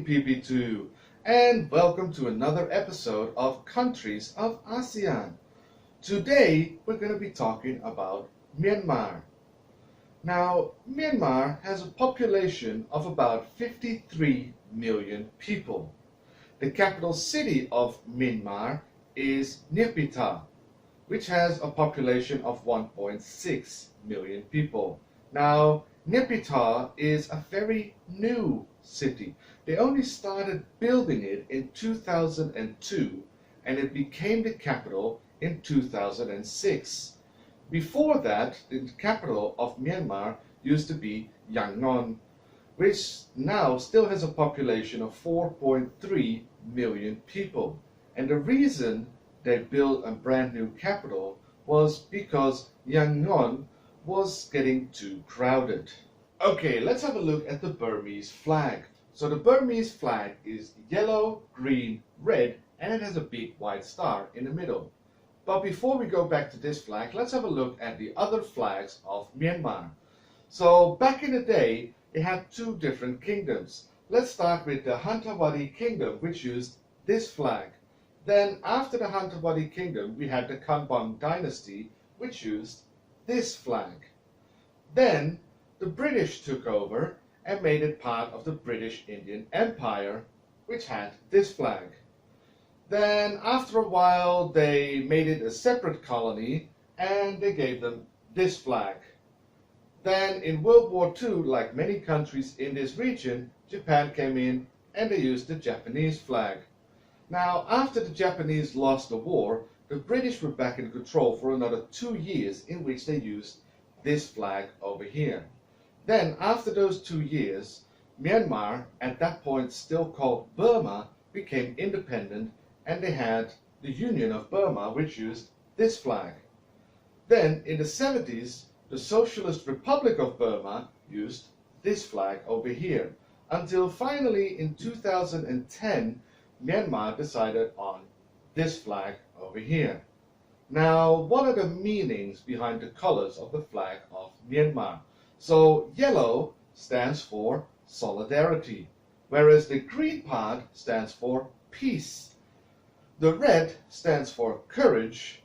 morning, PP2, and welcome to another episode of Countries of ASEAN. Today, we're going to be talking about Myanmar. Now, Myanmar has a population of about 53 million people. The capital city of Myanmar is Naypyidaw, which has a population of 1.6 million people. Now, Naypyidaw is a very new city. They only started building it in 2002 and it became the capital in 2006. Before that, the capital of Myanmar used to be Yangon, which now still has a population of 4.3 million people. And the reason they built a brand new capital was because Yangon was getting too crowded. Okay, let's have a look at the Burmese flag. So the Burmese flag is yellow, green, red, and it has a big white star in the middle. But before we go back to this flag, let's have a look at the other flags of Myanmar. So back in the day, they had two different kingdoms. Let's start with the Hantawadi kingdom, which used this flag. Then after the Hantawadi kingdom, we had the Kanbon dynasty, which used this flag. Then the British took over and made it part of the British Indian Empire, which had this flag. Then after a while they made it a separate colony and they gave them this flag. Then in World War II, like many countries in this region, Japan came in and they used the Japanese flag. Now after the Japanese lost the war, the British were back in control for another 2 years in which they used this flag over here. Then after those 2 years, Myanmar, at that point still called Burma, became independent and they had the Union of Burma, which used this flag. Then in the 70s, the Socialist Republic of Burma used this flag over here, until finally in 2010, Myanmar decided on this flag over here. Now, what are the meanings behind the colors of the flag of Myanmar? So, yellow stands for solidarity, whereas the green part stands for peace. The red stands for courage,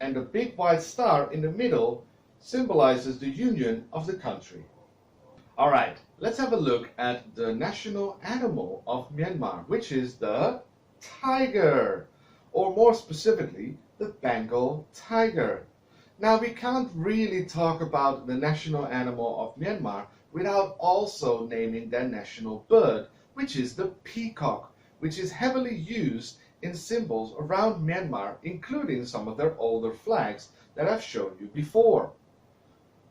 and the big white star in the middle symbolizes the union of the country. Alright, let's have a look at the national animal of Myanmar, which is the tiger, or more specifically, the Bengal tiger. Now, we can't really talk about the national animal of Myanmar without also naming their national bird, which is the peacock, which is heavily used in symbols around Myanmar, including some of their older flags that I've shown you before.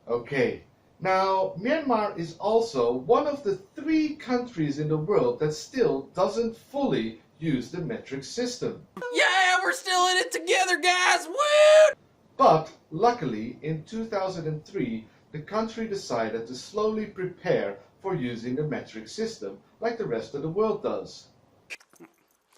Okay, now Myanmar is also one of the 3 countries in the world that still doesn't fully use the metric system. Yeah, we're still in it together, guys! Woo! But luckily, in 2003, the country decided to slowly prepare for using the metric system like the rest of the world does.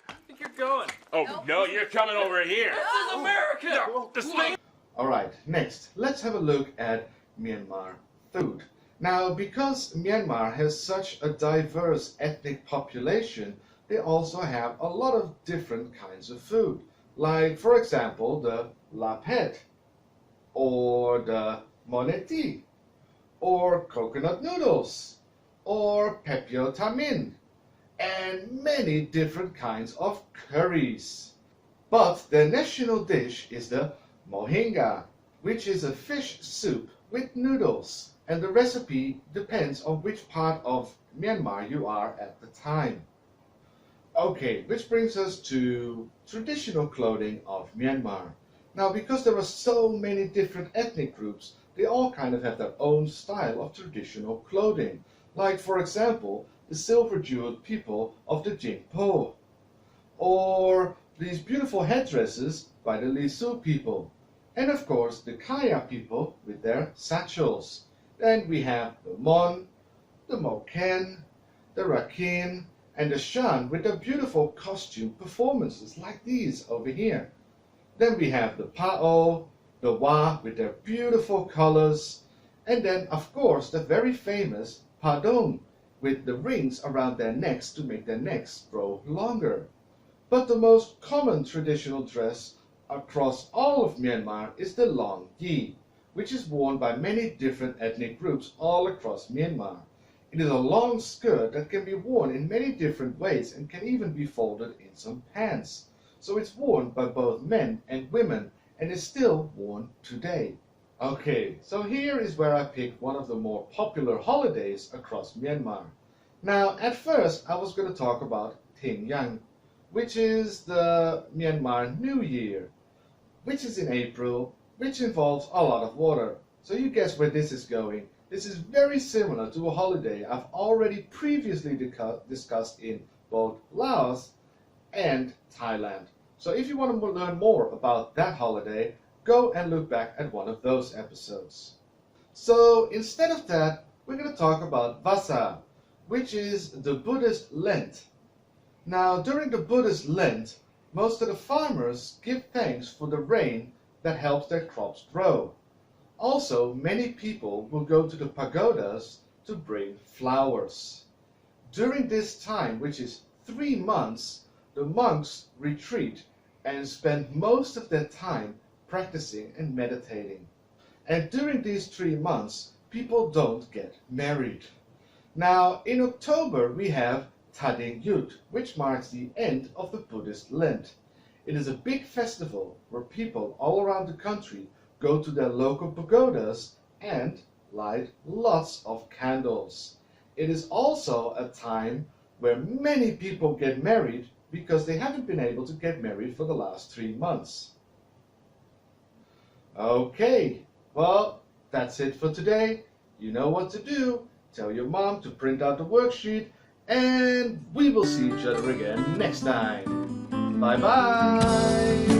I think you're going. Oh, no, you're coming over here. This is America! This thing. Alright, next, let's have a look at Myanmar food. Now, because Myanmar has such a diverse ethnic population, they also have a lot of different kinds of food. Like, for example, the lapet, or the moneti, or coconut noodles, or pepio tamin, and many different kinds of curries. But their national dish is the mohinga, which is a fish soup with noodles, and the recipe depends on which part of Myanmar you are at the time. Okay, which brings us to traditional clothing of Myanmar. Now, because there are so many different ethnic groups, they all kind of have their own style of traditional clothing. Like, for example, the silver-jeweled people of the Jingpo, or these beautiful headdresses by the Lisu people, and of course the Kaya people with their satchels. Then we have the Mon, the Moken, the Rakhine, and the Shan with their beautiful costume performances like these over here. Then we have the Pao, the Wa with their beautiful colors, and then of course the very famous Padong with the rings around their necks to make their necks grow longer. But the most common traditional dress across all of Myanmar is the long yi, which is worn by many different ethnic groups all across Myanmar. It is a long skirt that can be worn in many different ways and can even be folded in some pants. So it's worn by both men and women and is still worn today. Okay, so here is where I picked one of the more popular holidays across Myanmar. Now, at first, I was going to talk about Ting Yang, which is the Myanmar New Year, which is in April, which involves a lot of water. So you guess where this is going. This is very similar to a holiday I've already previously discussed in both Laos and Thailand. So if you want to learn more about that holiday, go and look back at one of those episodes. So instead of that, we're going to talk about Vasa, which is the Buddhist Lent. Now, during the Buddhist Lent, most of the farmers give thanks for the rain that helps their crops grow. Also, many people will go to the pagodas to bring flowers. During this time, which is 3 months, the monks retreat and spend most of their time practicing and meditating. And during these 3 months, people don't get married. Now, in October, we have Tading Yut, which marks the end of the Buddhist Lent. It is a big festival where people all around the country go to their local pagodas and light lots of candles. It is also a time where many people get married because they haven't been able to get married for the last 3 months. Okay, well, that's it for today. You know what to do. Tell your mom to print out the worksheet, and we will see each other again next time. Bye-bye.